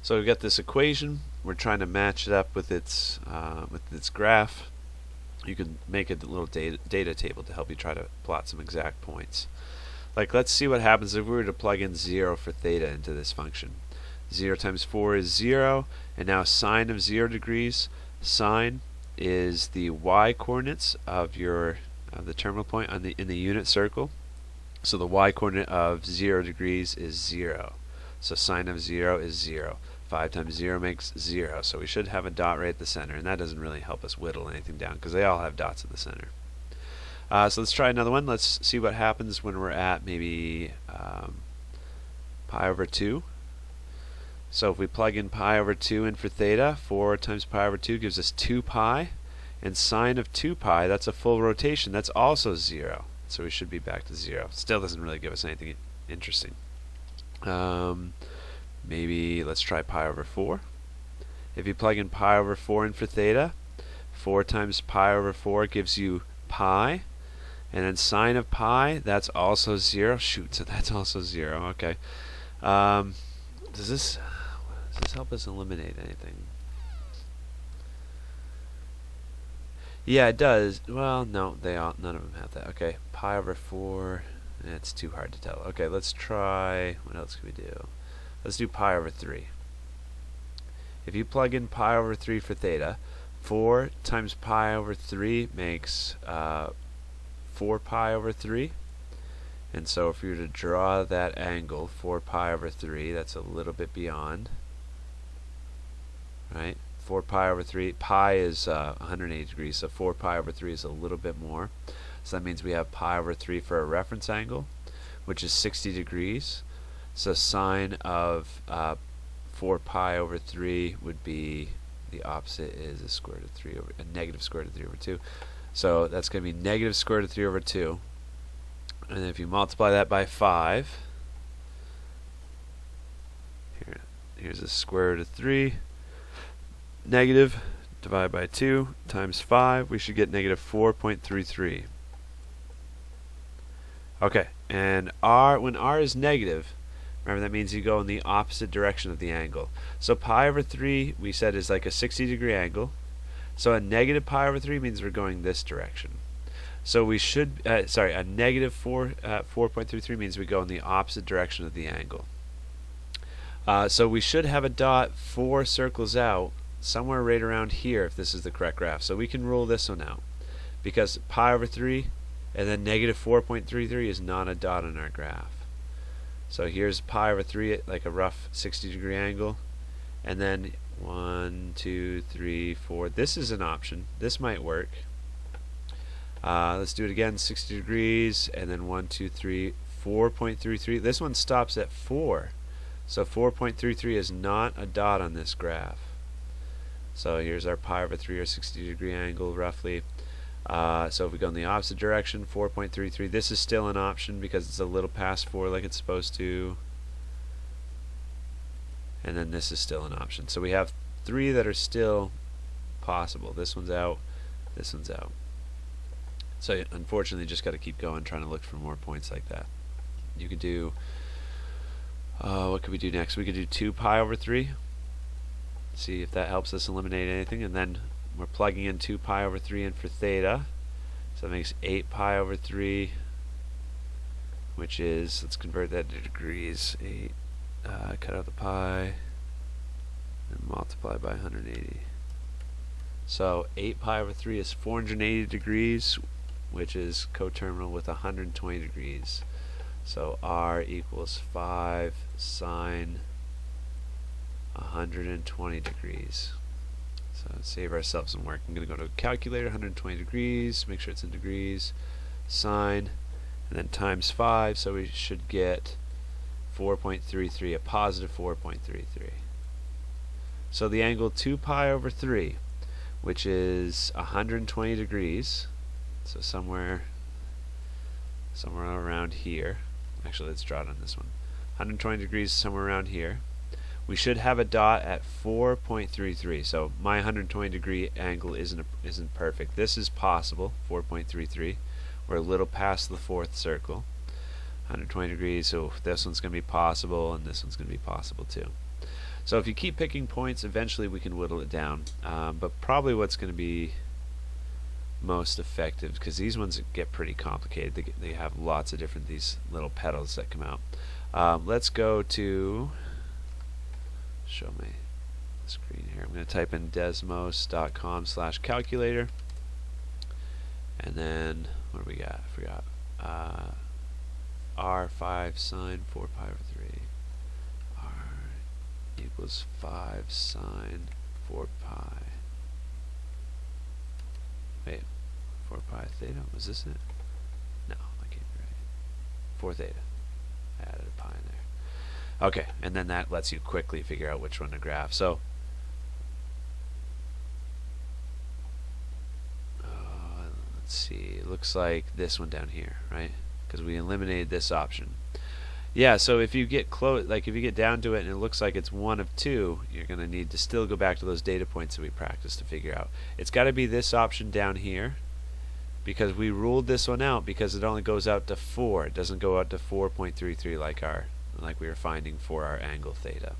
So we've got this equation. We're trying to match it up with its graph. You can make a little data table to help you try to plot some exact points. Like, let's see what happens if we were to plug in 0 for theta into this function. 0 times 4 is 0, and now sine of 0 degrees. Sine is the y-coordinates of the terminal point in the unit circle. So the y-coordinate of 0 degrees is 0. So sine of 0 is 0. 5 times 0 makes 0. So we should have a dot right at the center, and that doesn't really help us whittle anything down because they all have dots at the center. So let's try another one. Let's see what happens when we're at maybe pi over 2. So if we plug in pi over 2 in for theta, 4 times pi over 2 gives us 2 pi. And sine of 2 pi, that's a full rotation. That's also 0. So we should be back to 0. Still doesn't really give us anything interesting. Maybe let's try pi over 4. If you plug in pi over 4 in for theta, 4 times pi over 4 gives you pi. And then sine of pi, that's also 0. Shoot, so that's also 0. Okay. Does this help us eliminate anything? Yeah, it does. Well, no, none of them have that. Okay, pi over 4. It's too hard to tell. Okay, let's try. What else can we do? Let's do pi over 3. If you plug in pi over 3 for theta, 4 times pi over 3 makes 4 pi over 3. And so if you were to draw that angle, 4 pi over 3, that's a little bit beyond. Right? 4 pi over 3, pi is 180 degrees, so 4 pi over 3 is a little bit more. So that means we have pi over 3 for a reference angle, which is 60 degrees. So sine of 4 pi over 3 would be, the opposite is a negative square root of 3 over 2. So that's going to be negative square root of 3 over 2. And then if you multiply that by 5, here's the square root of 3. Negative divided by 2 times 5, we should get negative 4.33. Okay, and when r is negative, remember that means you go in the opposite direction of the angle. So pi over 3 we said is like a 60-degree angle. So a negative pi over 3 means we're going this direction. So we should, a negative 4.33 means we go in the opposite direction of the angle. So we should have a dot 4 circles out somewhere right around here if this is the correct graph. So we can rule this one out because pi over 3 and then negative 4.33 is not a dot on our graph. So here's pi over 3 at like a rough 60-degree angle, and then 1, 2, 3, 4. This is an option. This might work. Let's do it again, 60 degrees, and then 1, 2, 3, 4.33. This one stops at 4. So 4.33 is not a dot on this graph. So here's our pi over 3 or 60-degree angle roughly. So if we go in the opposite direction, 4.33, this is still an option because it's a little past 4 like it's supposed to. And then this is still an option. So we have 3 that are still possible. This one's out, this one's out. So unfortunately, just got to keep going, trying to look for more points like that. You could do, what could we do next? We could do 2 pi over 3. See if that helps us eliminate anything. And then we're plugging in 2 pi over 3 in for theta. So that makes 8 pi over 3, which is, let's convert that to degrees. 8, cut out the pi, and multiply by 180. So 8 pi over 3 is 480 degrees, which is coterminal with 120 degrees. So r equals 5 sine 120 degrees. So save ourselves some work. I'm going to go to calculator, 120 degrees, make sure it's in degrees, sine, and then times 5, so we should get 4.33, a positive 4.33. So the angle 2 pi over 3, which is 120 degrees, so somewhere around here. Actually, let's draw it on this one. 120 degrees somewhere around here. We should have a dot at 4.33. So my 120 degree angle isn't perfect. This is possible, 4.33. We're a little past the 4th circle. 120 degrees, so this one's going to be possible, and this one's going to be possible too. So if you keep picking points, eventually we can whittle it down. But probably what's going to be most effective, because these ones get pretty complicated. They have lots of different these little petals that come out. Let's go to show my screen here. I'm going to type in desmos.com/calculator, and then what do we got? I forgot. R5 sine 4 pi over 3. R equals 5 sine 4 pi. Wait, 4 pi theta? Was this it? No, I can't be right. 4 theta. I added a pi in there. Okay, and then that lets you quickly figure out which one to graph. So, let's see. It looks like this one down here, right? Because we eliminated this option. Yeah, so if you get close, like if you get down to it and it looks like it's one of two, you're going to need to still go back to those data points that we practiced to figure out. It's got to be this option down here, because we ruled this one out because it only goes out to 4. It doesn't go out to 4.33 like we were finding for our angle theta.